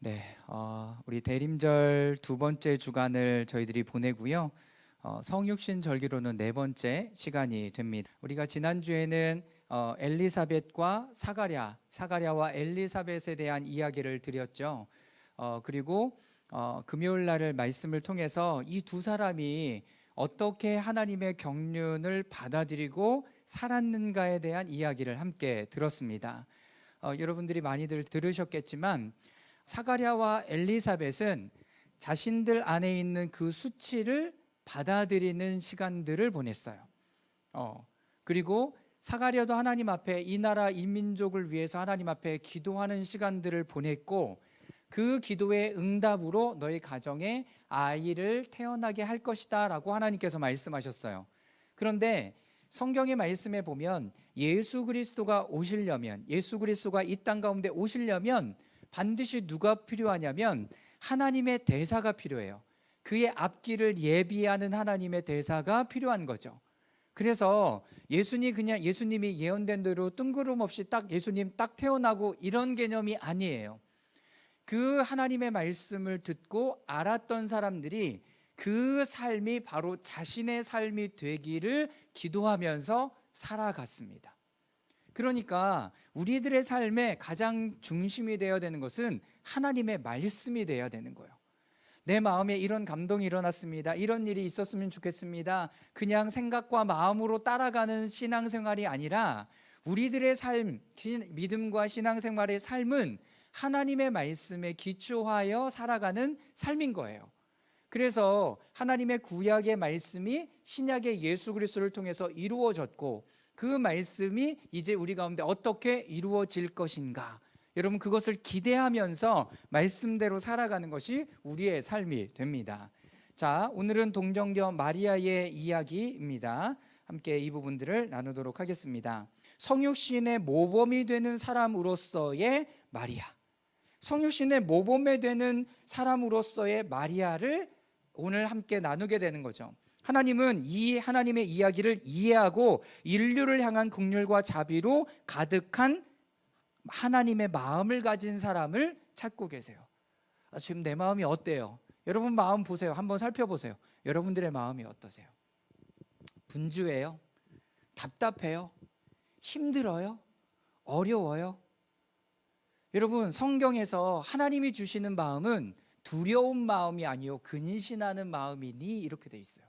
네, 우리 대림절 두 번째 주간을 저희들이 보내고요. 성육신 절기로는 네 번째 시간이 됩니다. 우리가 지난주에는 엘리사벳과 사가랴와 엘리사벳에 대한 이야기를 드렸죠. 그리고 금요일 날을 말씀을 통해서 이 두 사람이 어떻게 하나님의 경륜을 받아들이고 살았는가에 대한 이야기를 함께 들었습니다. 여러분들이 많이들 들으셨겠지만 사가랴와 엘리사벳은 자신들 안에 있는 그 수치를 받아들이는 시간들을 보냈어요. 그리고 사가랴도 하나님 앞에 이 나라 이 민족을 위해서 하나님 앞에 기도하는 시간들을 보냈고, 그 기도의 응답으로 너희 가정에 아이를 태어나게 할 것이다 라고 하나님께서 말씀하셨어요. 그런데 성경의 말씀에 보면 예수 그리스도가 이 땅 가운데 오시려면 반드시 누가 필요하냐면 하나님의 대사가 필요해요. 그의 앞길을 예비하는 하나님의 대사가 필요한 거죠. 그래서 예수님이 예언된 대로 뜬구름없이 예수님 딱 태어나고 이런 개념이 아니에요. 그 하나님의 말씀을 듣고 알았던 사람들이 그 삶이 바로 자신의 삶이 되기를 기도하면서 살아갔습니다. 그러니까 우리들의 삶의 가장 중심이 되어야 되는 것은 하나님의 말씀이 되어야 되는 거예요. 내 마음에 이런 감동이 일어났습니다. 이런 일이 있었으면 좋겠습니다. 그냥 생각과 마음으로 따라가는 신앙생활이 아니라 우리들의 삶, 믿음과 신앙생활의 삶은 하나님의 말씀에 기초하여 살아가는 삶인 거예요. 그래서 하나님의 구약의 말씀이 신약의 예수 그리스도를 통해서 이루어졌고, 그 말씀이 이제 우리 가운데 어떻게 이루어질 것인가, 여러분 그것을 기대하면서 말씀대로 살아가는 것이 우리의 삶이 됩니다. 자, 오늘은 동정녀 마리아의 이야기입니다. 함께 이 부분들을 나누도록 하겠습니다. 성육신의 모범이 되는 사람으로서의 마리아, 성육신의 모범이 되는 사람으로서의 마리아를 오늘 함께 나누게 되는 거죠. 하나님은 이 하나님의 이야기를 이해하고 인류를 향한 긍휼과 자비로 가득한 하나님의 마음을 가진 사람을 찾고 계세요. 지금 내 마음이 어때요? 여러분 마음 보세요. 한번 살펴보세요. 여러분들의 마음이 어떠세요? 분주해요? 답답해요? 힘들어요? 어려워요? 여러분, 성경에서 하나님이 주시는 마음은 두려운 마음이 아니요 근신하는 마음이니 이렇게 돼 있어요.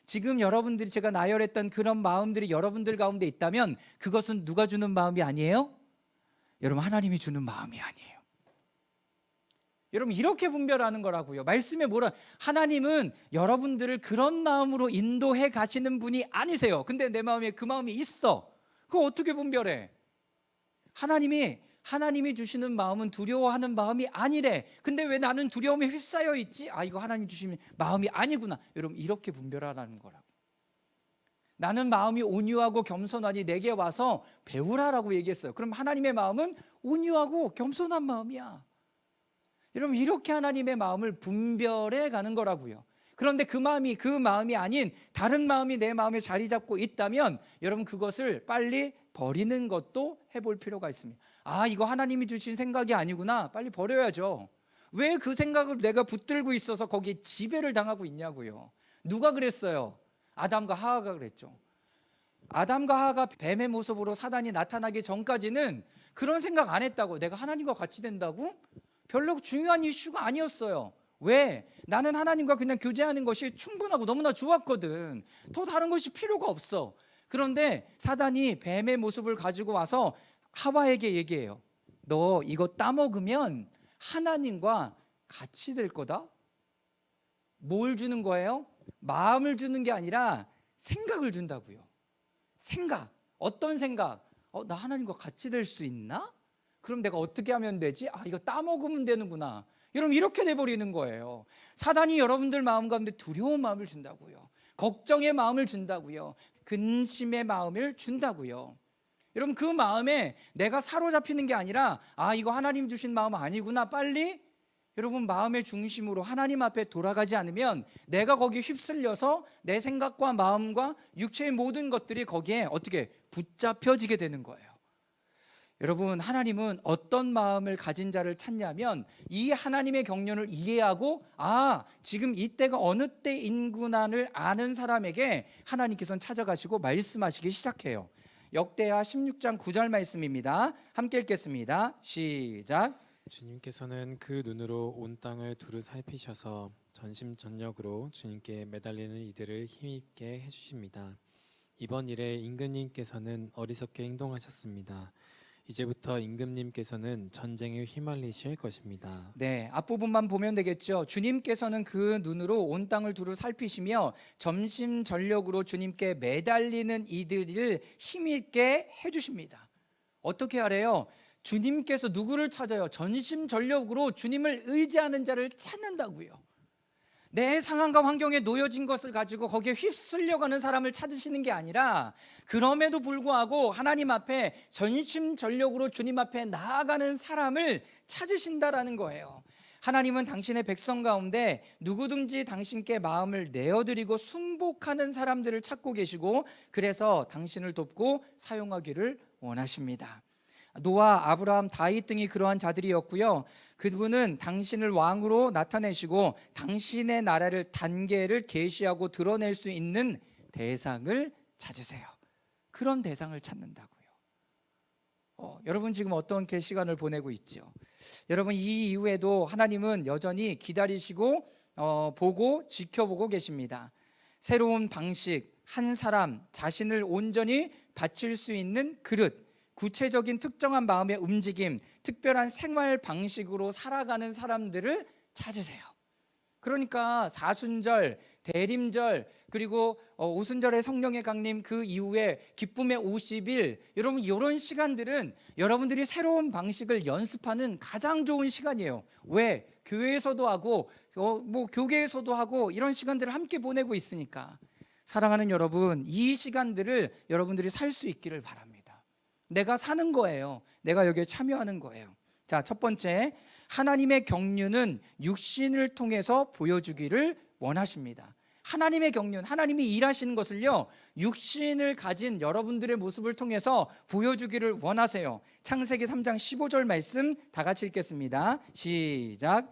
지금 여러분들이 제가 나열했던 그런 마음들이 여러분들 가운데 있다면 그것은 누가 주는 마음이 아니에요? 여러분, 하나님이 주는 마음이 아니에요. 여러분, 이렇게 분별하는 거라고요. 말씀에 하나님은 여러분들을 그런 마음으로 인도해 가시는 분이 아니세요. 근데 내 마음에 그 마음이 있어. 그거 어떻게 분별해? 하나님이 주시는 마음은 두려워하는 마음이 아니래. 근데 왜 나는 두려움에 휩싸여 있지? 이거 하나님 주시는 마음이 아니구나. 여러분, 이렇게 분별하라는 거라고. 나는 마음이 온유하고 겸손하니 내게 와서 배우라라고 얘기했어요. 그럼 하나님의 마음은 온유하고 겸손한 마음이야. 여러분, 이렇게 하나님의 마음을 분별해 가는 거라고요. 그런데 그 마음이 아닌 다른 마음이 내 마음에 자리 잡고 있다면 여러분, 그것을 빨리 버리는 것도 해볼 필요가 있습니다. 이거 하나님이 주신 생각이 아니구나. 빨리 버려야죠. 왜 그 생각을 내가 붙들고 있어서 거기에 지배를 당하고 있냐고요. 누가 그랬어요? 아담과 하하가 그랬죠. 아담과 하하가 뱀의 모습으로 사단이 나타나기 전까지는 그런 생각 안 했다고. 내가 하나님과 같이 된다고? 별로 중요한 이슈가 아니었어요. 왜? 나는 하나님과 그냥 교제하는 것이 충분하고 너무나 좋았거든. 더 다른 것이 필요가 없어. 그런데 사단이 뱀의 모습을 가지고 와서 하와에게 얘기해요. 너 이거 따먹으면 하나님과 같이 될 거다. 뭘 주는 거예요? 마음을 주는 게 아니라 생각을 준다고요. 생각. 어떤 생각? 나 하나님과 같이 될 수 있나? 그럼 내가 어떻게 하면 되지? 이거 따먹으면 되는구나. 여러분, 이렇게 돼버리는 거예요. 사단이 여러분들 마음 가운데 두려운 마음을 준다고요. 걱정의 마음을 준다고요. 근심의 마음을 준다고요. 여러분, 그 마음에 내가 사로잡히는 게 아니라 이거 하나님 주신 마음 아니구나. 빨리 여러분 마음의 중심으로 하나님 앞에 돌아가지 않으면 내가 거기에 휩쓸려서 내 생각과 마음과 육체의 모든 것들이 거기에 어떻게 붙잡혀지게 되는 거예요. 여러분, 하나님은 어떤 마음을 가진 자를 찾냐면 이 하나님의 경륜을 이해하고 지금 이때가 어느 때인구나를 아는 사람에게 하나님께서는 찾아가시고 말씀하시기 시작해요. 역대하 16장 9절 말씀입니다. 함께 읽겠습니다. 시작. 주님께서는 그 눈으로 온 땅을 두루 살피셔서 전심전력으로 주님께 매달리는 이들을 힘있게 해주십니다. 이번 일에 임금님께서는 어리석게 행동하셨습니다. 이제부터 임금님께서는 전쟁에 휘말리실 것입니다. 네, 앞부분만 보면 되겠죠. 주님께서는 그 눈으로 온 땅을 두루 살피시며 전심전력으로 주님께 매달리는 이들을 힘있게 해주십니다. 어떻게 하래요? 주님께서 누구를 찾아요? 전심전력으로 주님을 의지하는 자를 찾는다고요. 내 상황과 환경에 놓여진 것을 가지고 거기에 휩쓸려가는 사람을 찾으시는 게 아니라 그럼에도 불구하고 하나님 앞에 전심전력으로 주님 앞에 나아가는 사람을 찾으신다라는 거예요. 하나님은 당신의 백성 가운데 누구든지 당신께 마음을 내어드리고 순복하는 사람들을 찾고 계시고 그래서 당신을 돕고 사용하기를 원하십니다. 노아, 아브라함, 다윗 등이 그러한 자들이었고요. 그분은 당신을 왕으로 나타내시고 당신의 나라를 단계를 계시하고 드러낼 수 있는 대상을 찾으세요. 그런 대상을 찾는다고요. 여러분 지금 어떤 시간을 보내고 있죠? 여러분 이 이후에도 하나님은 여전히 기다리시고 보고 지켜보고 계십니다. 새로운 방식, 한 사람 자신을 온전히 바칠 수 있는 그릇, 구체적인 특정한 마음의 움직임, 특별한 생활 방식으로 살아가는 사람들을 찾으세요. 그러니까 사순절, 대림절, 그리고 오순절의 성령의 강림 그 이후에 기쁨의 50일, 여러분 이런 시간들은 여러분들이 새로운 방식을 연습하는 가장 좋은 시간이에요. 왜? 교회에서도 하고 교계에서도 하고 이런 시간들을 함께 보내고 있으니까. 사랑하는 여러분, 이 시간들을 여러분들이 살 수 있기를 바랍니다. 내가 사는 거예요. 내가 여기에 참여하는 거예요. 자, 첫 번째, 하나님의 경륜은 육신을 통해서 보여주기를 원하십니다. 하나님의 경륜, 하나님이 일하시는 것을요, 육신을 가진 여러분들의 모습을 통해서 보여주기를 원하세요. 창세기 3장 15절 말씀 다 같이 읽겠습니다. 시작.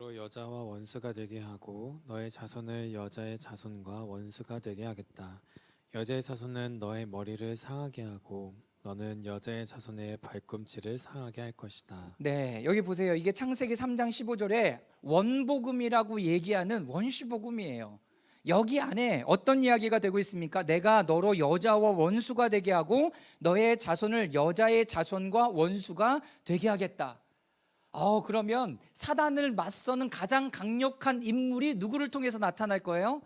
여자와 원수가 되게 하고 너의 자손을 여자의 자손과 원수가 되게 하겠다. 여자의 자손은 너의 머리를 상하게 하고 너는 여자의 자손의 발꿈치를 상하게 할 것이다. 네, 여기 보세요. 이게 창세기 3장 15절에 원복음이라고 얘기하는 원시복음이에요. 여기 안에 어떤 이야기가 되고 있습니까? 내가 너로 여자와 원수가 되게 하고 너의 자손을 여자의 자손과 원수가 되게 하겠다. 그러면 사단을 맞서는 가장 강력한 인물이 누구를 통해서 나타날 거예요?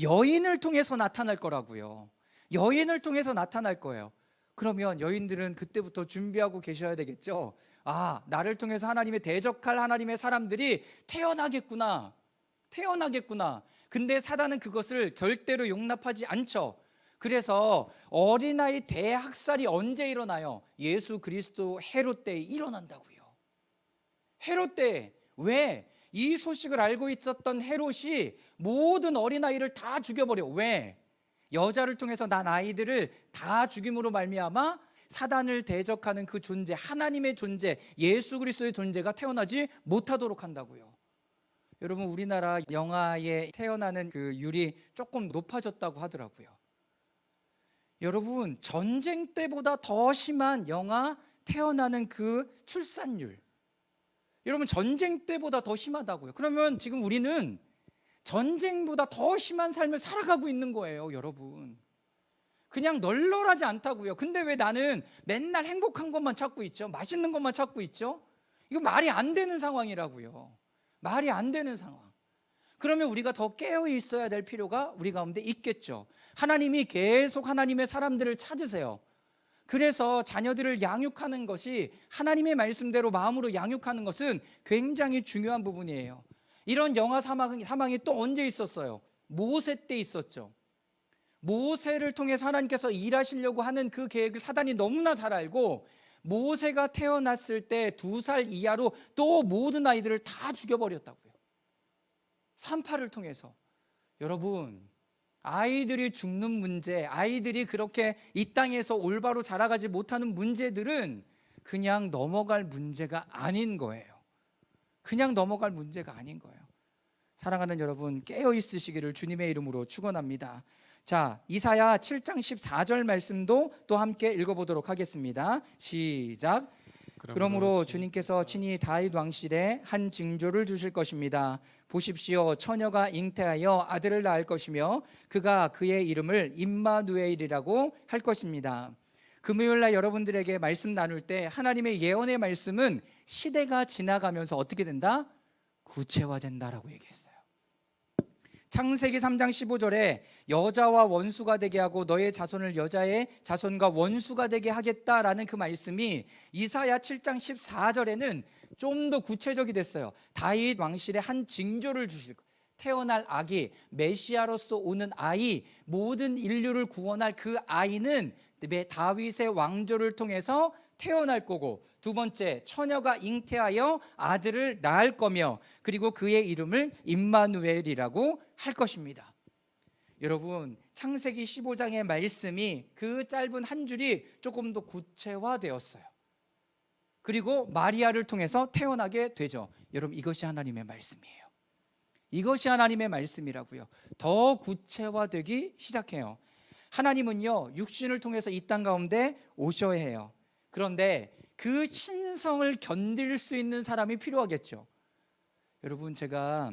여인을 통해서 나타날 거라고요. 여인을 통해서 나타날 거예요. 그러면 여인들은 그때부터 준비하고 계셔야 되겠죠. 나를 통해서 하나님의 대적할 하나님의 사람들이 태어나겠구나. 근데 사단은 그것을 절대로 용납하지 않죠. 그래서 어린아이 대학살이 언제 일어나요? 예수 그리스도 헤롯 때에 일어난다고요. 헤롯 때. 왜? 이 소식을 알고 있었던 헤롯이 모든 어린아이를 다 죽여버려. 왜? 여자를 통해서 난 아이들을 다 죽임으로 말미암아 사단을 대적하는 그 존재, 하나님의 존재, 예수 그리스도의 존재가 태어나지 못하도록 한다고요. 여러분 우리나라 영아에 태어나는 그 율이 조금 높아졌다고 하더라고요. 여러분 전쟁 때보다 더 심한 영아 태어나는 그 출산율, 여러분 전쟁 때보다 더 심하다고요. 그러면 지금 우리는 전쟁보다 더 심한 삶을 살아가고 있는 거예요, 여러분. 그냥 널널하지 않다고요. 근데 왜 나는 맨날 행복한 것만 찾고 있죠? 맛있는 것만 찾고 있죠? 이거 말이 안 되는 상황이라고요. 말이 안 되는 상황. 그러면 우리가 더 깨어 있어야 될 필요가 우리 가운데 있겠죠. 하나님이 계속 하나님의 사람들을 찾으세요. 그래서 자녀들을 양육하는 것이, 하나님의 말씀대로 마음으로 양육하는 것은 굉장히 중요한 부분이에요. 이런 영아 사망이 또 언제 있었어요? 모세 때 있었죠. 모세를 통해서 하나님께서 일하시려고 하는 그 계획을 사단이 너무나 잘 알고 모세가 태어났을 때 2살 이하로 또 모든 아이들을 다 죽여버렸다고요. 산파를 통해서. 여러분 아이들이 죽는 문제, 아이들이 그렇게 이 땅에서 올바로 자라가지 못하는 문제들은 그냥 넘어갈 문제가 아닌 거예요. 그냥 넘어갈 문제가 아닌 거예요. 사랑하는 여러분, 깨어 있으시기를 주님의 이름으로 축원합니다. 자, 이사야 7장 14절 말씀도 또 함께 읽어보도록 하겠습니다. 시작. 그러므로 주님께서 친히 다윗 왕실에 한 징조를 주실 것입니다. 보십시오, 처녀가 잉태하여 아들을 낳을 것이며 그가 그의 이름을 임마누엘이라고 할 것입니다. 금요일날 여러분들에게 말씀 나눌 때 하나님의 예언의 말씀은 시대가 지나가면서 어떻게 된다? 구체화된다라고 얘기했어요. 창세기 3장 15절에 여자와 원수가 되게 하고 너의 자손을 여자의 자손과 원수가 되게 하겠다라는 그 말씀이 이사야 7장 14절에는 좀 더 구체적이 됐어요. 다윗 왕실에 한 징조를 주실 거예요. 태어날 아기, 메시아로서 오는 아이, 모든 인류를 구원할 그 아이는 다윗의 왕조를 통해서 태어날 거고, 두 번째, 처녀가 잉태하여 아들을 낳을 거며, 그리고 그의 이름을 임마누엘이라고 할 것입니다. 여러분, 창세기 15장의 말씀이 그 짧은 한 줄이 조금 더 구체화되었어요. 그리고 마리아를 통해서 태어나게 되죠. 여러분, 이것이 하나님의 말씀이에요. 이것이 하나님의 말씀이라고요. 더 구체화되기 시작해요. 하나님은요, 육신을 통해서 이 땅 가운데 오셔야 해요. 그런데 그 신성을 견딜 수 있는 사람이 필요하겠죠. 여러분, 제가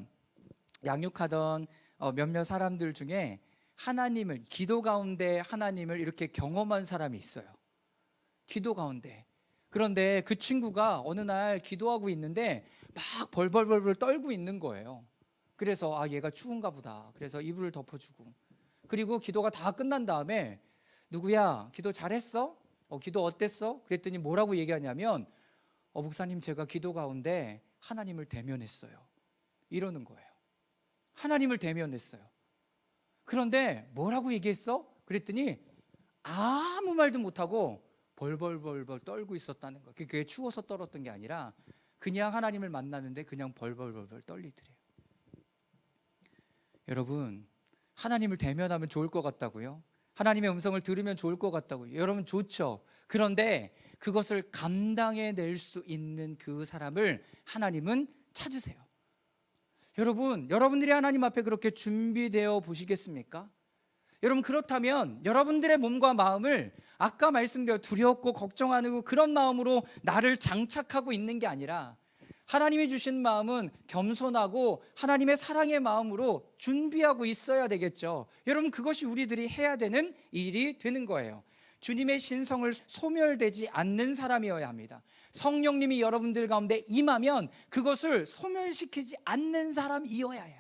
양육하던 몇몇 사람들 중에 하나님을, 기도 가운데 하나님을 이렇게 경험한 사람이 있어요. 기도 가운데. 그런데 그 친구가 어느 날 기도하고 있는데 막 벌벌벌 떨고 있는 거예요. 그래서 얘가 추운가 보다. 그래서 이불을 덮어주고, 그리고 기도가 다 끝난 다음에 누구야, 기도 잘했어? 기도 어땠어? 그랬더니 뭐라고 얘기하냐면 목사님, 제가 기도 가운데 하나님을 대면했어요. 이러는 거예요. 하나님을 대면했어요. 그런데 뭐라고 얘기했어? 그랬더니 아무 말도 못하고 벌벌벌 떨고 있었다는 거예요. 그게 추워서 떨었던 게 아니라 그냥 하나님을 만나는데 그냥 벌벌벌 떨리더래요. 여러분, 하나님을 대면하면 좋을 것 같다고요? 하나님의 음성을 들으면 좋을 것 같다고요? 여러분, 좋죠. 그런데 그것을 감당해낼 수 있는 그 사람을 하나님은 찾으세요. 여러분, 여러분들이 하나님 앞에 그렇게 준비되어 보시겠습니까? 여러분, 그렇다면 여러분들의 몸과 마음을 아까 말씀드린 두렵고 걱정하는 그런 마음으로 나를 장착하고 있는 게 아니라 하나님이 주신 마음은 겸손하고 하나님의 사랑의 마음으로 준비하고 있어야 되겠죠. 여러분, 그것이 우리들이 해야 되는 일이 되는 거예요. 주님의 신성을 소멸되지 않는 사람이어야 합니다. 성령님이 여러분들 가운데 임하면 그것을 소멸시키지 않는 사람이어야 해요.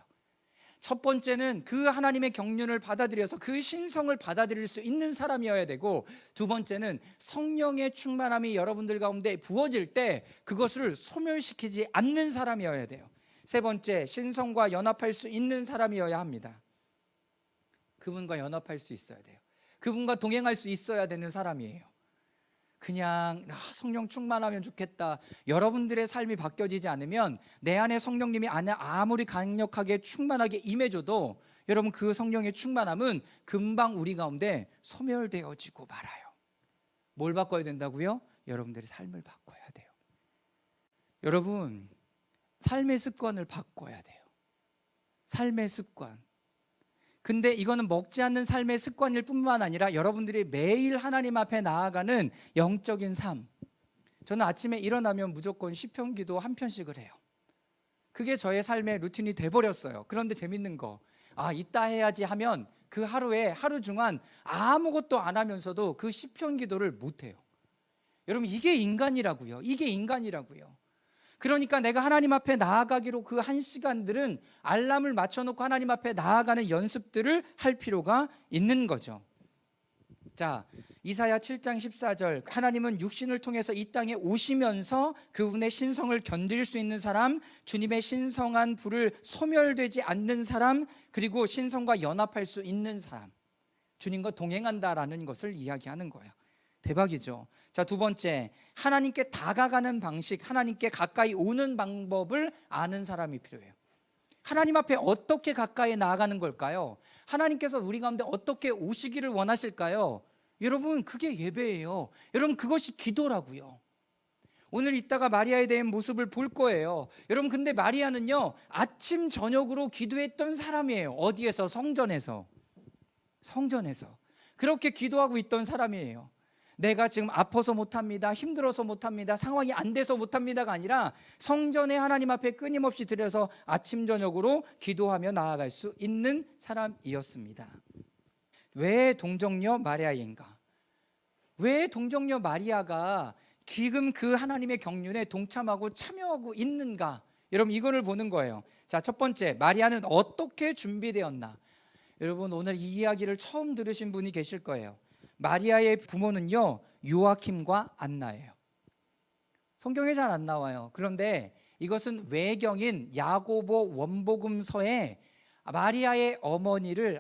첫 번째는 그 하나님의 경륜을 받아들여서 그 신성을 받아들일 수 있는 사람이어야 되고, 두 번째는 성령의 충만함이 여러분들 가운데 부어질 때 그것을 소멸시키지 않는 사람이어야 돼요. 세 번째, 신성과 연합할 수 있는 사람이어야 합니다. 그분과 연합할 수 있어야 돼요. 그분과 동행할 수 있어야 되는 사람이에요. 그냥 성령 충만하면 좋겠다, 여러분들의 삶이 바뀌어지지 않으면 내 안에 성령님이 아무리 강력하게 충만하게 임해줘도 여러분, 그 성령의 충만함은 금방 우리 가운데 소멸되어지고 말아요. 뭘 바꿔야 된다고요? 여러분들의 삶을 바꿔야 돼요. 여러분, 삶의 습관을 바꿔야 돼요. 삶의 습관. 근데 이거는 먹지 않는 삶의 습관일 뿐만 아니라 여러분들이 매일 하나님 앞에 나아가는 영적인 삶. 저는 아침에 일어나면 무조건 시편 기도 한 편씩을 해요. 그게 저의 삶의 루틴이 돼버렸어요. 그런데 재밌는 거, 이따 해야지 하면 그 하루 중간 아무것도 안 하면서도 그 시편 기도를 못 해요. 여러분, 이게 인간이라고요. 이게 인간이라고요. 그러니까 내가 하나님 앞에 나아가기로 그 한 시간들은 알람을 맞춰놓고 하나님 앞에 나아가는 연습들을 할 필요가 있는 거죠. 자, 이사야 7장 14절, 하나님은 육신을 통해서 이 땅에 오시면서 그분의 신성을 견딜 수 있는 사람, 주님의 신성한 불을 소멸되지 않는 사람, 그리고 신성과 연합할 수 있는 사람, 주님과 동행한다라는 것을 이야기하는 거예요. 대박이죠. 자, 두 번째, 하나님께 다가가는 방식, 하나님께 가까이 오는 방법을 아는 사람이 필요해요. 하나님 앞에 어떻게 가까이 나아가는 걸까요? 하나님께서 우리 가운데 어떻게 오시기를 원하실까요? 여러분, 그게 예배예요. 여러분, 그것이 기도라고요. 오늘 이따가 마리아에 대한 모습을 볼 거예요. 여러분, 근데 마리아는요, 아침 저녁으로 기도했던 사람이에요. 어디에서? 성전에서. 그렇게 기도하고 있던 사람이에요. 내가 지금 아파서 못합니다, 힘들어서 못합니다, 상황이 안 돼서 못합니다가 아니라 성전에 하나님 앞에 끊임없이 들여서 아침 저녁으로 기도하며 나아갈 수 있는 사람이었습니다. 왜 동정녀 마리아인가? 왜 동정녀 마리아가 지금 그 하나님의 경륜에 동참하고 참여하고 있는가? 여러분, 이거를 보는 거예요. 자, 첫 번째, 마리아는 어떻게 준비되었나? 여러분, 오늘 이 이야기를 처음 들으신 분이 계실 거예요. 마리아의 부모는요, 요아킴과 안나예요. 성경에 잘 안 나와요. 그런데 이것은 외경인 야고보 원복음서에 마리아의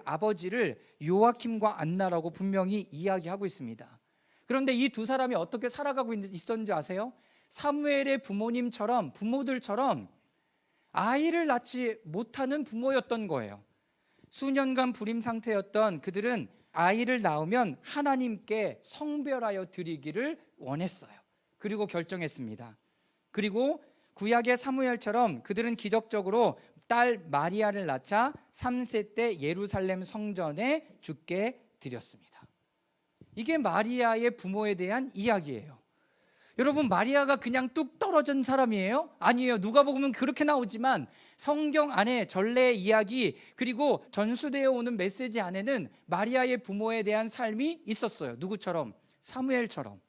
아버지를 요아킴과 안나라고 분명히 이야기하고 있습니다. 그런데 이 두 사람이 어떻게 살아가고 있었는지 아세요? 사무엘의 부모들처럼 아이를 낳지 못하는 부모였던 거예요. 수년간 불임 상태였던 그들은 아이를 낳으면 하나님께 성별하여 드리기를 원했어요. 그리고 결정했습니다. 그리고 구약의 사무엘처럼 그들은 기적적으로 딸 마리아를 낳자 3세 때 예루살렘 성전에 죽게 드렸습니다. 이게 마리아의 부모에 대한 이야기예요. 여러분, 마리아가 그냥 뚝 떨어진 사람이에요? 아니에요. 누가복음은 그렇게 나오지만 성경 안에 전례 이야기 그리고 전수되어 오는 메시지 안에는 마리아의 부모에 대한 삶이 있었어요. 누구처럼? 사무엘처럼.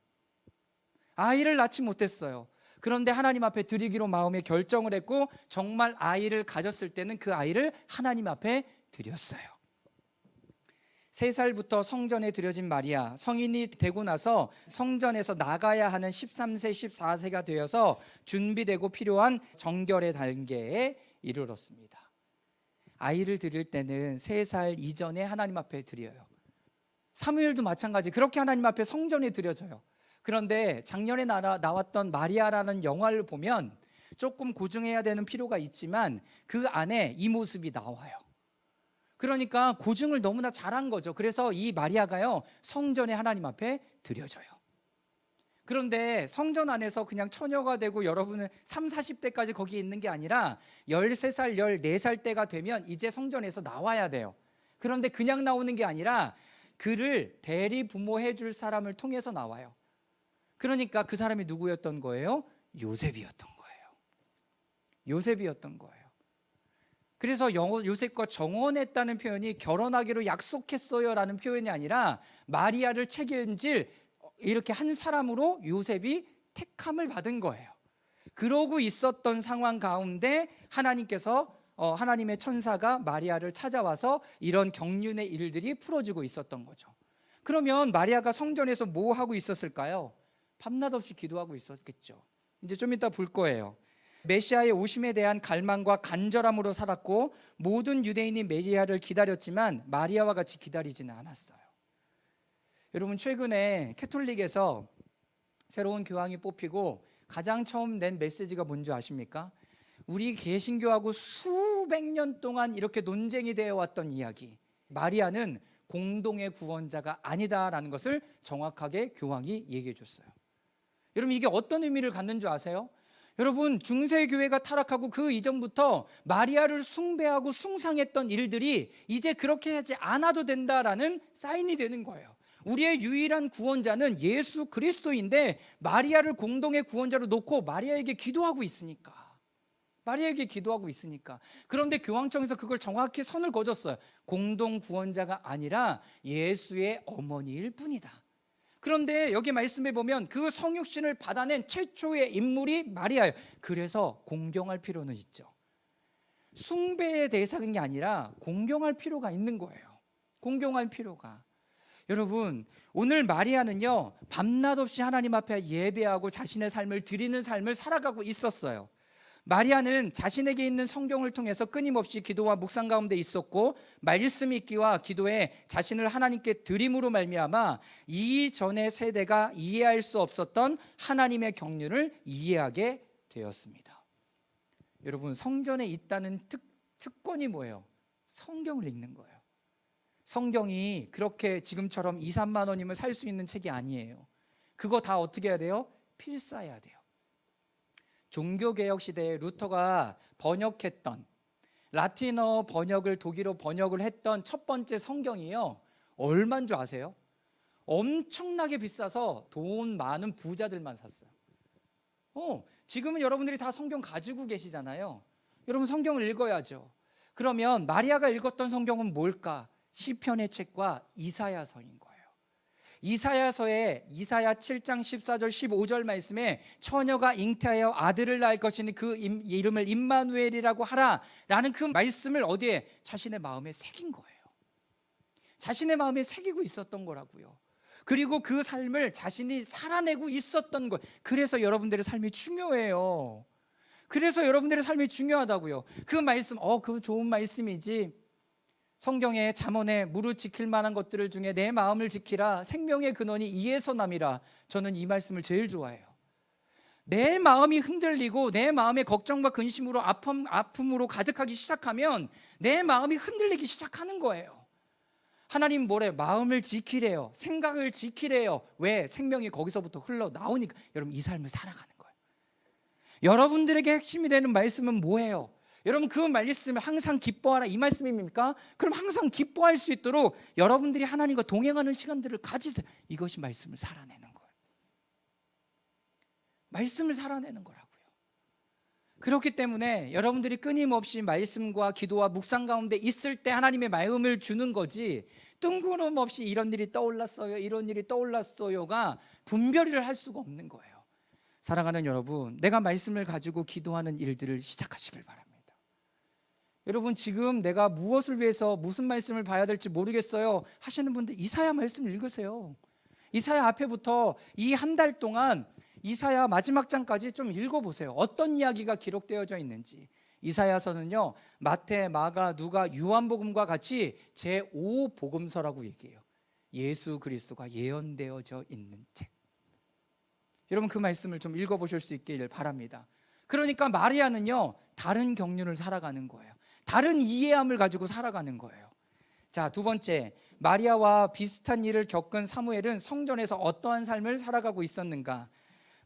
아이를 낳지 못했어요. 그런데 하나님 앞에 드리기로 마음에 결정을 했고 정말 아이를 가졌을 때는 그 아이를 하나님 앞에 드렸어요. 3살부터 성전에 들여진 마리아, 성인이 되고 나서 성전에서 나가야 하는 13세, 14세가 되어서 준비되고 필요한 정결의 단계에 이르렀습니다. 아이를 드릴 때는 3살 이전에 하나님 앞에 드려요. 사무엘도 마찬가지, 그렇게 하나님 앞에 성전에 드려져요. 그런데 작년에 나왔던 마리아라는 영화를 보면 조금 고증해야 되는 필요가 있지만 그 안에 이 모습이 나와요. 그러니까 고증을 너무나 잘한 거죠. 그래서 이 마리아가요, 성전에 하나님 앞에 드려져요. 그런데 성전 안에서 그냥 처녀가 되고 여러분은 30, 40대까지 거기에 있는 게 아니라 13살, 14살 때가 되면 이제 성전에서 나와야 돼요. 그런데 그냥 나오는 게 아니라 그를 대리 부모해 줄 사람을 통해서 나와요. 그러니까 그 사람이 누구였던 거예요? 요셉이었던 거예요. 그래서 요셉과 정혼했다는 표현이 결혼하기로 약속했어요 라는 표현이 아니라 마리아를 책임질 이렇게 한 사람으로 요셉이 택함을 받은 거예요. 그러고 있었던 상황 가운데 하나님께서 하나님의 천사가 마리아를 찾아와서 이런 경륜의 일들이 풀어지고 있었던 거죠. 그러면 마리아가 성전에서 뭐 하고 있었을까요? 밤낮 없이 기도하고 있었겠죠. 이제 좀 이따 볼 거예요. 메시아의 오심에 대한 갈망과 간절함으로 살았고 모든 유대인이 메시아를 기다렸지만 마리아와 같이 기다리지는 않았어요. 여러분, 최근에 캐톨릭에서 새로운 교황이 뽑히고 가장 처음 낸 메시지가 뭔지 아십니까? 우리 개신교하고 수백 년 동안 이렇게 논쟁이 되어 왔던 이야기, 마리아는 공동의 구원자가 아니다라는 것을 정확하게 교황이 얘기해 줬어요. 여러분, 이게 어떤 의미를 갖는 줄 아세요? 여러분, 중세교회가 타락하고 그 이전부터 마리아를 숭배하고 숭상했던 일들이 이제 그렇게 하지 않아도 된다라는 사인이 되는 거예요. 우리의 유일한 구원자는 예수 그리스도인데 마리아를 공동의 구원자로 놓고 마리아에게 기도하고 있으니까. 그런데 교황청에서 그걸 정확히 선을 그어줬어요. 공동 구원자가 아니라 예수의 어머니일 뿐이다. 그런데 여기 말씀해 보면 그 성육신을 받아낸 최초의 인물이 마리아예요. 그래서 공경할 필요는 있죠. 숭배의 대상이 아니라 공경할 필요가 있는 거예요. 공경할 필요가. 여러분, 오늘 마리아는요, 밤낮 없이 하나님 앞에 예배하고 자신의 삶을 드리는 삶을 살아가고 있었어요. 마리아는 자신에게 있는 성경을 통해서 끊임없이 기도와 묵상 가운데 있었고 말씀 읽기와 기도에 자신을 하나님께 드림으로 말미암아 이전의 세대가 이해할 수 없었던 하나님의 경륜을 이해하게 되었습니다. 여러분, 성전에 있다는 특권이 뭐예요? 성경을 읽는 거예요. 성경이 그렇게 지금처럼 2, 3만 원이면 살 수 있는 책이 아니에요. 그거 다 어떻게 해야 돼요? 필사해야 돼요. 종교개혁 시대에 루터가 번역했던, 라틴어 번역을 독일어 번역을 했던 첫 번째 성경이요, 얼마인 줄 아세요? 엄청나게 비싸서 돈 많은 부자들만 샀어요. 지금은 여러분들이 다 성경 가지고 계시잖아요. 여러분 성경을 읽어야죠. 그러면 마리아가 읽었던 성경은 뭘까? 시편의 책과 이사야서인 거예요. 이사야서에 이사야 7장 14절 15절 말씀에 처녀가 잉태하여 아들을 낳을 것이니 그 이름을 임마누엘이라고 하라 라는 그 말씀을 어디에? 자신의 마음에 새긴 거예요. 자신의 마음에 새기고 있었던 거라고요. 그리고 그 삶을 자신이 살아내고 있었던 거예요. 그래서 여러분들의 삶이 중요해요. 그래서 여러분들의 삶이 중요하다고요. 그 말씀, 그 좋은 말씀이지. 성경에 잠언에 무릇 지킬 만한 것들을 중에 내 마음을 지키라, 생명의 근원이 이에서 남이라. 저는 이 말씀을 제일 좋아해요. 내 마음이 흔들리고 내 마음의 걱정과 근심으로 아픔으로 가득하기 시작하면 내 마음이 흔들리기 시작하는 거예요. 하나님 뭐래? 마음을 지키래요. 생각을 지키래요. 왜? 생명이 거기서부터 흘러나오니까. 여러분 이 삶을 살아가는 거예요. 여러분들에게 핵심이 되는 말씀은 뭐예요? 여러분 그 말씀을 항상 기뻐하라 이 말씀입니까? 그럼 항상 기뻐할 수 있도록 여러분들이 하나님과 동행하는 시간들을 가지세요. 이것이 말씀을 살아내는 거예요. 말씀을 살아내는 거라고요. 그렇기 때문에 여러분들이 끊임없이 말씀과 기도와 묵상 가운데 있을 때 하나님의 마음을 주는 거지, 뜬구름없이 이런 일이 떠올랐어요, 이런 일이 떠올랐어요가 분별을 할 수가 없는 거예요. 사랑하는 여러분, 내가 말씀을 가지고 기도하는 일들을 시작하시길 바랍니다. 여러분 지금 내가 무엇을 위해서 무슨 말씀을 봐야 될지 모르겠어요 하시는 분들, 이사야 말씀을 읽으세요. 이사야 앞에부터 이 한 달 동안 이사야 마지막 장까지 좀 읽어보세요. 어떤 이야기가 기록되어져 있는지. 이사야서는요, 마태, 마가, 누가, 요한복음과 같이 제5복음서라고 얘기해요. 예수 그리스도가 예언되어져 있는 책. 여러분 그 말씀을 좀 읽어보실 수 있기를 바랍니다. 그러니까 마리아는요, 다른 경륜을 살아가는 거예요. 다른 이해함을 가지고 살아가는 거예요. 자, 두 번째, 마리아와 비슷한 일을 겪은 사무엘은 성전에서 어떠한 삶을 살아가고 있었는가?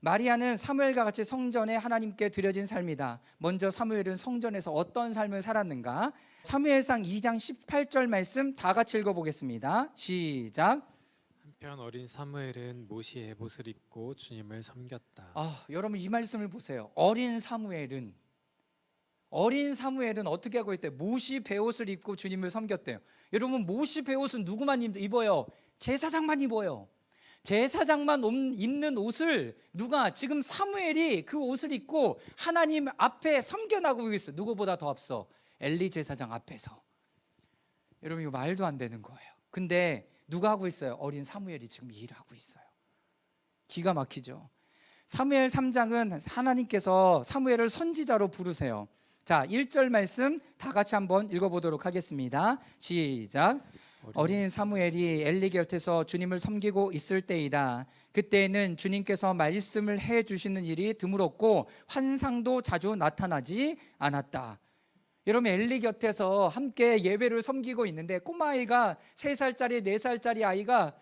마리아는 사무엘과 같이 성전에 하나님께 드려진 삶이다. 먼저 사무엘은 성전에서 어떤 삶을 살았는가? 사무엘상 2장 18절 말씀 다 같이 읽어보겠습니다. 시작. 한편 어린 사무엘은 모시 에봇을 입고 주님을 섬겼다. 여러분 이 말씀을 보세요. 어린 사무엘은 어떻게 하고 있대요? 모시 베옷을 입고 주님을 섬겼대요. 여러분 모시 베옷은 누구만 입어요? 제사장만 입어요. 제사장만 입는 옷을 지금 사무엘이 그 옷을 입고 하나님 앞에 섬겨나가고 있어요. 누구보다 더 앞서 엘리 제사장 앞에서. 여러분 이거 말도 안 되는 거예요. 근데 누가 하고 있어요? 어린 사무엘이 지금 일하고 있어요. 기가 막히죠. 사무엘 3장은 하나님께서 사무엘을 선지자로 부르세요. 자, 1절 말씀 다 같이 한번 읽어보도록 하겠습니다. 시작. 어린 사무엘이 엘리 곁에서 주님을 섬기고 있을 때이다. 그때에는 주님께서 말씀을 해주시는 일이 드물었고 환상도 자주 나타나지 않았다. 여러분 엘리 곁에서 함께 예배를 섬기고 있는데 꼬마아이가 3살짜리 4살짜리 아이가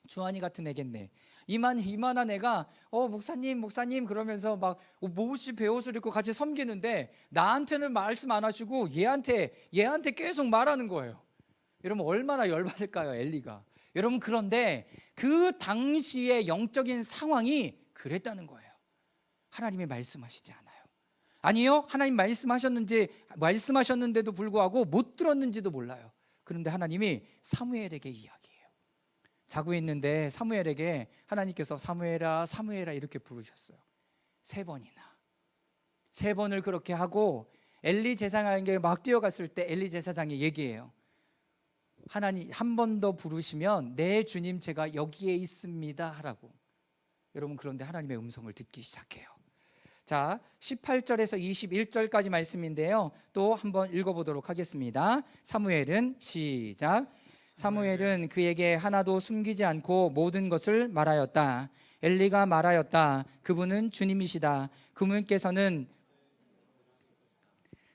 주한이 같은 애겠네. 이만한 애가 목사님 그러면서 막 모시 베옷을 입고 같이 섬기는데 나한테는 말씀 안 하시고 얘한테 계속 말하는 거예요. 여러분 얼마나 열받을까요, 엘리가. 여러분 그런데 그 당시의 영적인 상황이 그랬다는 거예요. 하나님이 말씀하시지 않아요. 아니요, 하나님 말씀하셨는데도 불구하고 못 들었는지도 몰라요. 그런데 하나님이 사무엘에게 이야기해요. 자고 있는데 사무엘에게 하나님께서 사무엘아 이렇게 부르셨어요. 3번을 그렇게 하고 엘리 제사장에게 막 뛰어갔을 때 엘리 제사장이 얘기해요. 하나님 한 번 더 부르시면 네 주님 제가 여기에 있습니다 하라고. 여러분 그런데 하나님의 음성을 듣기 시작해요. 자, 18절에서 21절까지 말씀인데요, 또 한번 읽어보도록 하겠습니다. 사무엘은 시작. 사무엘은 그에게 하나도 숨기지 않고 모든 것을 말하였다. 엘리가 말하였다. 그분은 주님이시다. 그분께서는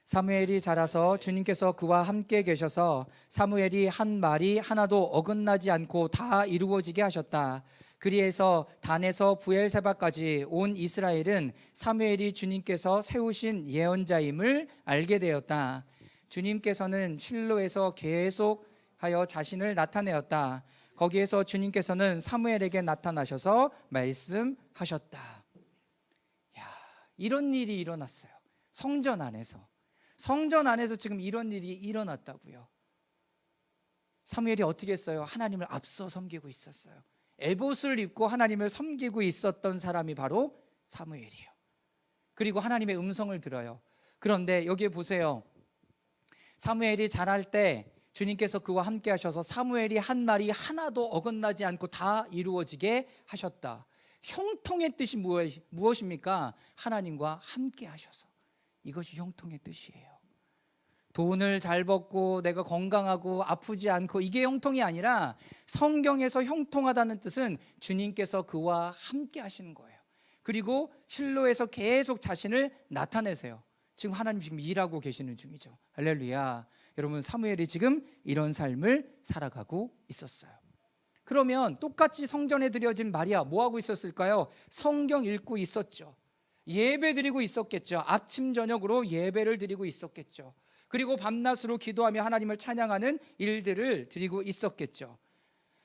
사무엘이 자라서 주님께서 그와 함께 계셔서 사무엘이 한 말이 하나도 어긋나지 않고 다 이루어지게 하셨다. 그리해서 단에서 브엘세바까지 온 이스라엘은 사무엘이 주님께서 세우신 예언자임을 알게 되었다. 주님께서는 실로에서 계속하여 자신을 나타내었다. 거기에서 주님께서는 사무엘에게 나타나셔서 말씀하셨다. 야, 이런 일이 일어났어요. 성전 안에서 지금 이런 일이 일어났다고요. 사무엘이 어떻게 했어요? 하나님을 앞서 섬기고 있었어요. 에봇을 입고 하나님을 섬기고 있었던 사람이 바로 사무엘이에요. 그리고 하나님의 음성을 들어요. 그런데 여기에 보세요. 사무엘이 자랄 때 주님께서 그와 함께 하셔서 사무엘이 한 말이 하나도 어긋나지 않고 다 이루어지게 하셨다. 형통의 뜻이 무엇입니까? 하나님과 함께 하셔서. 이것이 형통의 뜻이에요. 돈을 잘 벌고 내가 건강하고 아프지 않고 이게 형통이 아니라 성경에서 형통하다는 뜻은 주님께서 그와 함께 하시는 거예요. 그리고 실로에서 계속 자신을 나타내세요. 지금 하나님 지금 일하고 계시는 중이죠. 할렐루야. 여러분, 사무엘이 지금 이런 삶을 살아가고 있었어요. 그러면 똑같이 성전에 드려진 마리아 뭐 하고 있었을까요? 성경 읽고 있었죠. 예배 드리고 있었겠죠. 아침 저녁으로 예배를 드리고 있었겠죠. 그리고 밤낮으로 기도하며 하나님을 찬양하는 일들을 드리고 있었겠죠.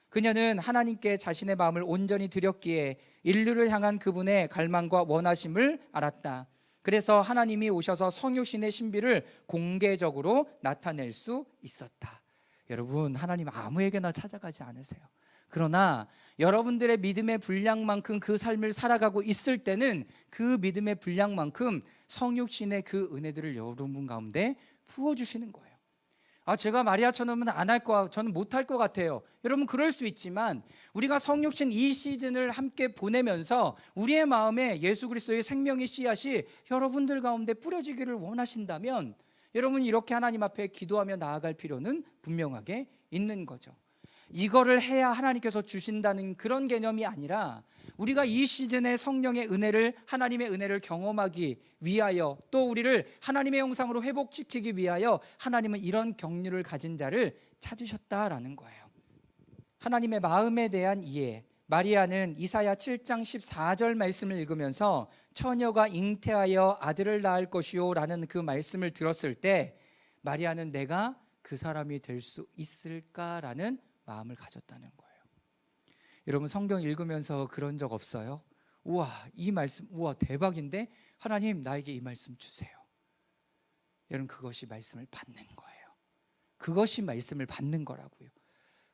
그녀는 하나님께 자신의 마음을 온전히 드렸기에 인류를 향한 그분의 갈망과 원하심을 알았다. 그래서 하나님이 오셔서 성육신의 신비를 공개적으로 나타낼 수 있었다. 여러분, 하나님 아무에게나 찾아가지 않으세요. 그러나 여러분들의 믿음의 분량만큼 그 삶을 살아가고 있을 때는 그 믿음의 분량만큼 성육신의 그 은혜들을 여러분 가운데 부어주시는 거예요. 제가 마리아처럼은 안 할 거, 저는 못할 것 같아요. 여러분, 그럴 수 있지만 우리가 성육신 이 시즌을 함께 보내면서 우리의 마음에 예수 그리스도의 생명의 씨앗이 여러분들 가운데 뿌려지기를 원하신다면 여러분, 이렇게 하나님 앞에 기도하며 나아갈 필요는 분명하게 있는 거죠. 이거를 해야 하나님께서 주신다는 그런 개념이 아니라 우리가 이 시즌에 성령의 은혜를, 하나님의 은혜를 경험하기 위하여, 또 우리를 하나님의 형상으로 회복시키기 위하여 하나님은 이런 경륜을 가진 자를 찾으셨다라는 거예요. 하나님의 마음에 대한 이해. 마리아는 이사야 7장 14절 말씀을 읽으면서 처녀가 잉태하여 아들을 낳을 것이요 라는 그 말씀을 들었을 때 마리아는 내가 그 사람이 될 수 있을까라는 마음을 가졌다는 거예요. 여러분, 성경 읽으면서 그런 적 없어요? 우와, 이 말씀, 우와, 대박인데 하나님 나에게 이 말씀 주세요. 여러분, 그것이 말씀을 받는 거예요. 그것이 말씀을 받는 거라고요.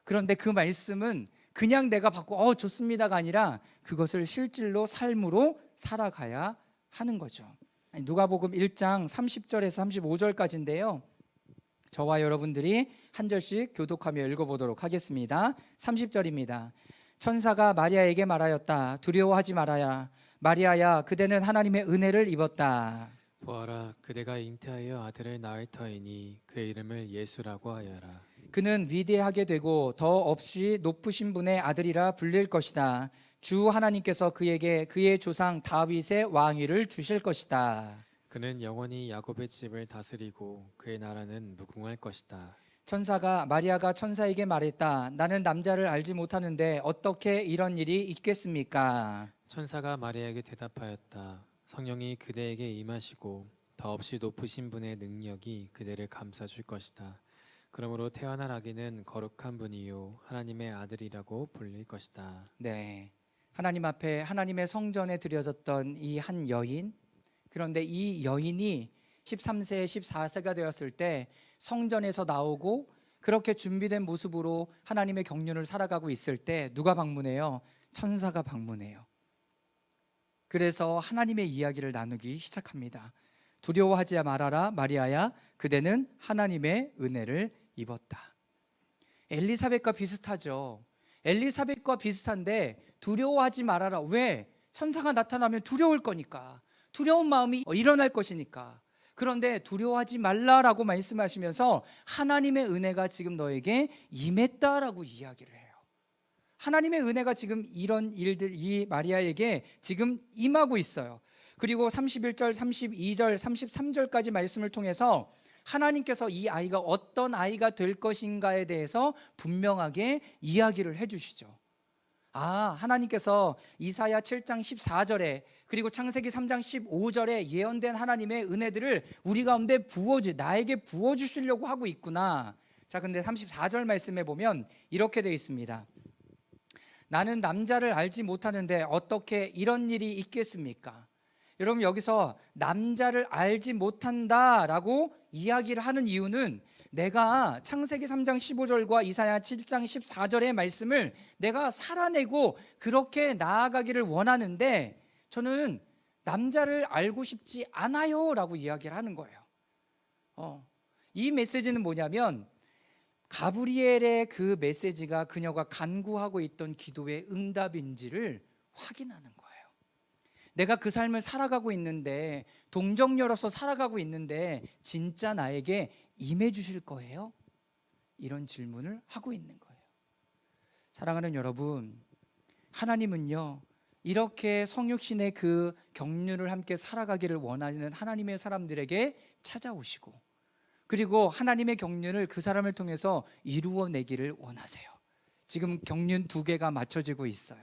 그런데 그 말씀은 그냥 내가 받고 좋습니다가 아니라 그것을 실질로 삶으로 살아가야 하는 거죠. 누가복음 1장 30절에서 35절까지인데요. 저와 여러분들이 한 절씩 교독하며 읽어보도록 하겠습니다. 30절입니다. 천사가 마리아에게 말하였다. 두려워하지 말아야. 마리아야, 그대는 하나님의 은혜를 입었다. 보아라, 그대가 잉태하여 아들을 낳을 터이니 그의 이름을 예수라고 하여라. 그는 위대하게 되고 더 없이 높으신 분의 아들이라 불릴 것이다. 주 하나님께서 그에게 그의 조상 다윗의 왕위를 주실 것이다. 그는 영원히 야곱의 집을 다스리고 그의 나라는 무궁할 것이다. 천사가 마리아가 천사에게 말했다. 나는 남자를 알지 못하는데 어떻게 이런 일이 있겠습니까? 천사가 마리아에게 대답하였다. 성령이 그대에게 임하시고 더없이 높으신 분의 능력이 그대를 감싸줄 것이다. 그러므로 태어날 아기는 거룩한 분이요 하나님의 아들이라고 불릴 것이다. 네, 하나님 앞에 하나님의 성전에 드려졌던 이 한 여인, 그런데 이 여인이 13세, 14세가 되었을 때 성전에서 나오고 그렇게 준비된 모습으로 하나님의 경륜을 살아가고 있을 때 누가 방문해요? 천사가 방문해요. 그래서 하나님의 이야기를 나누기 시작합니다. 두려워하지 말아라 마리아야, 그대는 하나님의 은혜를 입었다. 엘리사벳과 비슷하죠. 엘리사벳과 비슷한데 두려워하지 말아라. 왜? 천사가 나타나면 두려울 거니까, 두려운 마음이 일어날 것이니까. 그런데 두려워하지 말라라고 말씀하시면서 하나님의 은혜가 지금 너에게 임했다라고 이야기를 해요. 하나님의 은혜가 지금 이런 일들, 이 마리아에게 지금 임하고 있어요. 그리고 31절, 32절, 33절까지 말씀을 통해서 하나님께서 이 아이가 어떤 아이가 될 것인가에 대해서 분명하게 이야기를 해주시죠. 하나님께서 이사야 7장 14절에 그리고 창세기 3장 15절에 예언된 하나님의 은혜들을 우리 가운데 나에게 부어주시려고 하고 있구나. 자, 근데 34절 말씀에 보면 이렇게 되어 있습니다. 나는 남자를 알지 못하는데 어떻게 이런 일이 있겠습니까? 여러분, 여기서 남자를 알지 못한다라고 이야기를 하는 이유는 내가 창세기 3장 15절과 이사야 7장 14절의 말씀을 내가 살아내고 그렇게 나아가기를 원하는데 저는 남자를 알고 싶지 않아요 라고 이야기를 하는 거예요. 이 메시지는 뭐냐면 가브리엘의 그 메시지가 그녀가 간구하고 있던 기도의 응답인지를 확인하는 거예요. 내가 그 삶을 살아가고 있는데, 동정녀로서 살아가고 있는데 진짜 나에게 임해 주실 거예요? 이런 질문을 하고 있는 거예요. 사랑하는 여러분, 하나님은요 이렇게 성육신의 그 경륜을 함께 살아가기를 원하는 하나님의 사람들에게 찾아오시고, 그리고 하나님의 경륜을 그 사람을 통해서 이루어내기를 원하세요. 지금 경륜 2개가 맞춰지고 있어요.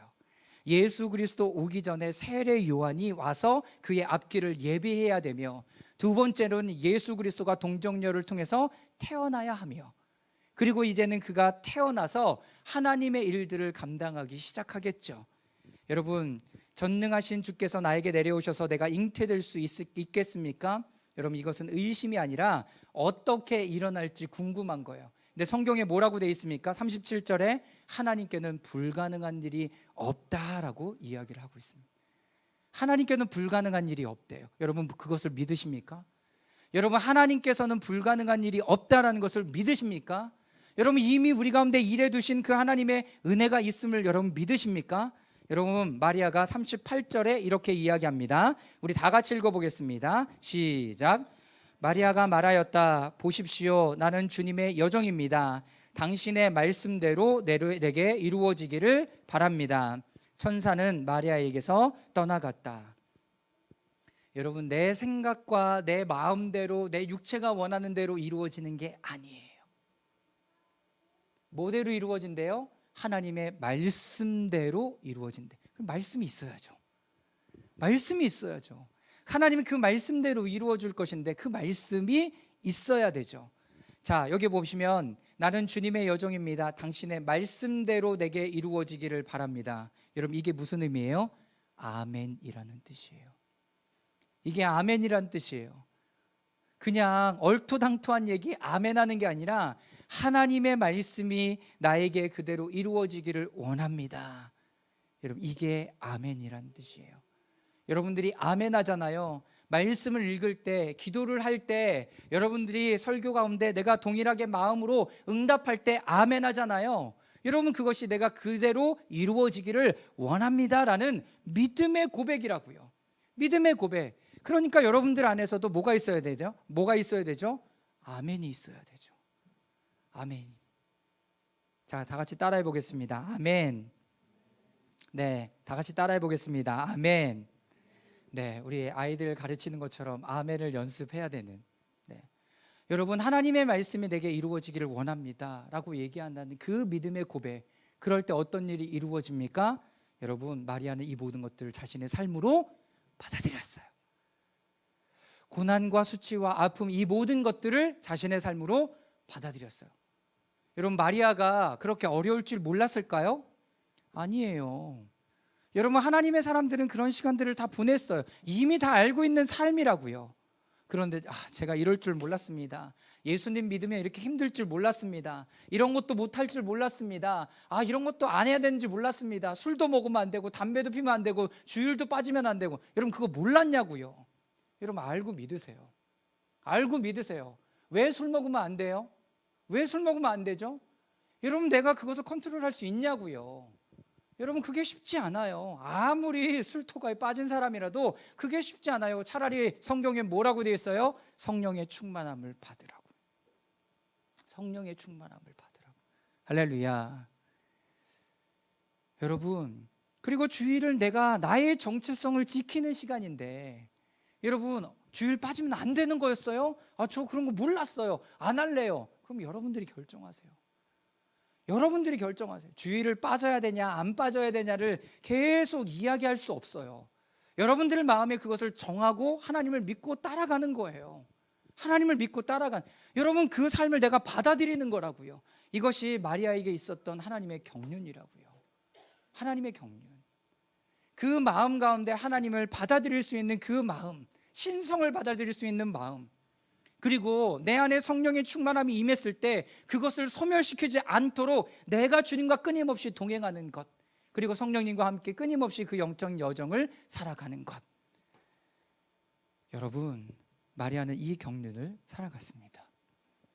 예수 그리스도 오기 전에 세례 요한이 와서 그의 앞길을 예비해야 되며, 두 번째로는 예수 그리스도가 동정녀를 통해서 태어나야 하며, 그리고 이제는 그가 태어나서 하나님의 일들을 감당하기 시작하겠죠. 여러분, 전능하신 주께서 나에게 내려오셔서 내가 잉태될 수 있겠습니까? 여러분, 이것은 의심이 아니라 어떻게 일어날지 궁금한 거예요. 근데 성경에 뭐라고 되어 있습니까? 37절에 하나님께는 불가능한 일이 없다라고 이야기를 하고 있습니다. 하나님께는 불가능한 일이 없대요. 여러분, 그것을 믿으십니까? 여러분, 하나님께서는 불가능한 일이 없다라는 것을 믿으십니까? 여러분, 이미 우리 가운데 일해 두신 그 하나님의 은혜가 있음을 여러분 믿으십니까? 여러분, 마리아가 38절에 이렇게 이야기합니다. 우리 다 같이 읽어보겠습니다. 시작. 마리아가 말하였다. 보십시오, 나는 주님의 여종입니다. 당신의 말씀대로 내게 이루어지기를 바랍니다. 천사는 마리아에게서 떠나갔다. 여러분, 내 생각과 내 마음대로, 내 육체가 원하는 대로 이루어지는 게 아니에요. 뭐대로 이루어진대요? 하나님의 말씀대로 이루어진대. 그럼 말씀이 있어야죠. 말씀이 있어야죠. 하나님이 그 말씀대로 이루어 줄 것인데 그 말씀이 있어야 되죠. 자, 여기 보시면 나는 주님의 여종입니다. 당신의 말씀대로 내게 이루어지기를 바랍니다. 여러분, 이게 무슨 의미예요? 아멘이라는 뜻이에요. 이게 아멘이라는 뜻이에요. 그냥 얼토당토한 얘기 아멘하는 게 아니라 하나님의 말씀이 나에게 그대로 이루어지기를 원합니다. 여러분, 이게 아멘이라는 뜻이에요. 여러분들이 아멘 하잖아요. 말씀을 읽을 때, 기도를 할 때, 여러분들이 설교 가운데 내가 동일하게 마음으로 응답할 때 아멘 하잖아요. 여러분, 그것이 내가 그대로 이루어지기를 원합니다라는 믿음의 고백이라고요. 믿음의 고백. 그러니까 여러분들 안에서도 뭐가 있어야 되죠? 뭐가 있어야 되죠? 아멘이 있어야 되죠. 아멘. 자, 다 같이 따라해 보겠습니다. 아멘. 네, 다 같이 따라해 보겠습니다. 아멘. 네, 우리 아이들 가르치는 것처럼 아멘을 연습해야 되는. 네. 여러분, 하나님의 말씀이 내게 이루어지기를 원합니다 라고 얘기한다는 그 믿음의 고백, 그럴 때 어떤 일이 이루어집니까? 여러분, 마리아는 이 모든 것들을 자신의 삶으로 받아들였어요. 고난과 수치와 아픔, 이 모든 것들을 자신의 삶으로 받아들였어요. 여러분, 마리아가 그렇게 어려울 줄 몰랐을까요? 아니에요. 여러분, 하나님의 사람들은 그런 시간들을 다 보냈어요. 이미 다 알고 있는 삶이라고요. 그런데 제가 이럴 줄 몰랐습니다. 예수님 믿으면 이렇게 힘들 줄 몰랐습니다. 이런 것도 못할 줄 몰랐습니다. 이런 것도 안 해야 되는지 몰랐습니다. 술도 먹으면 안 되고 담배도 피면 안 되고 주일도 빠지면 안 되고. 여러분, 그거 몰랐냐고요. 여러분, 알고 믿으세요. 알고 믿으세요. 왜 술 먹으면 안 돼요? 왜 술 먹으면 안 되죠? 여러분, 내가 그것을 컨트롤할 수 있냐고요. 여러분, 그게 쉽지 않아요. 아무리 술토가에 빠진 사람이라도 그게 쉽지 않아요. 차라리 성경에 뭐라고 되어 있어요? 성령의 충만함을 받으라고. 성령의 충만함을 받으라고. 할렐루야. 여러분, 그리고 주일을 내가 나의 정체성을 지키는 시간인데, 여러분 주일 빠지면 안 되는 거였어요? 저 그런 거 몰랐어요. 안 할래요. 그럼 여러분들이 결정하세요. 여러분들이 결정하세요. 주일을 빠져야 되냐 안 빠져야 되냐를 계속 이야기할 수 없어요. 여러분들 마음에 그것을 정하고 하나님을 믿고 따라가는 거예요. 하나님을 믿고 따라간, 여러분 그 삶을 내가 받아들이는 거라고요. 이것이 마리아에게 있었던 하나님의 경륜이라고요. 하나님의 경륜. 그 마음 가운데 하나님을 받아들일 수 있는 그 마음, 신성을 받아들일 수 있는 마음, 그리고 내 안에 성령의 충만함이 임했을 때 그것을 소멸시키지 않도록 내가 주님과 끊임없이 동행하는 것, 그리고 성령님과 함께 끊임없이 그 영적 여정을 살아가는 것. 여러분, 마리아는 이 경륜을 살아갔습니다.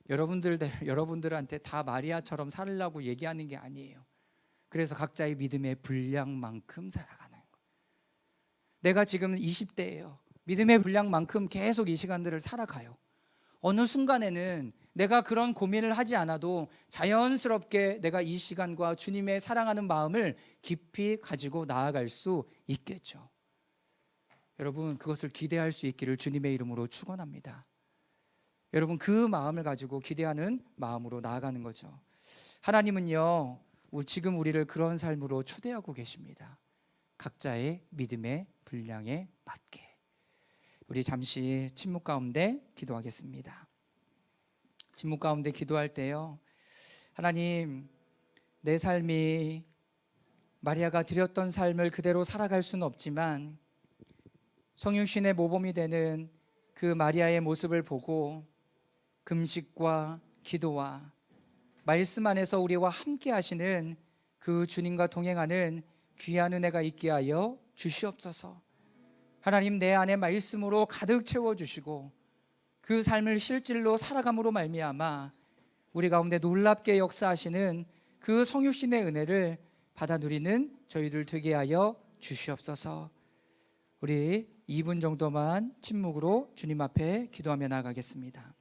여러분들한테 다 마리아처럼 살으라고 얘기하는 게 아니에요. 그래서 각자의 믿음의 분량만큼 살아가는 것. 내가 지금 20대예요. 믿음의 분량만큼 계속 이 시간들을 살아가요. 어느 순간에는 내가 그런 고민을 하지 않아도 자연스럽게 내가 이 시간과 주님의 사랑하는 마음을 깊이 가지고 나아갈 수 있겠죠. 여러분, 그것을 기대할 수 있기를 주님의 이름으로 축원합니다. 여러분, 그 마음을 가지고 기대하는 마음으로 나아가는 거죠. 하나님은요, 지금 우리를 그런 삶으로 초대하고 계십니다. 각자의 믿음의 분량에 맞게. 우리 잠시 침묵 가운데 기도하겠습니다. 침묵 가운데 기도할 때요, 하나님, 내 삶이 마리아가 드렸던 삶을 그대로 살아갈 수는 없지만 성육신의 모범이 되는 그 마리아의 모습을 보고 금식과 기도와 말씀 안에서 우리와 함께 하시는 그 주님과 동행하는 귀한 은혜가 있게 하여 주시옵소서. 하나님, 내 안에 말씀으로 가득 채워주시고 그 삶을 실질로 살아감으로 말미암아 우리 가운데 놀랍게 역사하시는 그 성육신의 은혜를 받아 누리는 저희들 되게 하여 주시옵소서. 우리 2분 정도만 침묵으로 주님 앞에 기도하며 나아가겠습니다.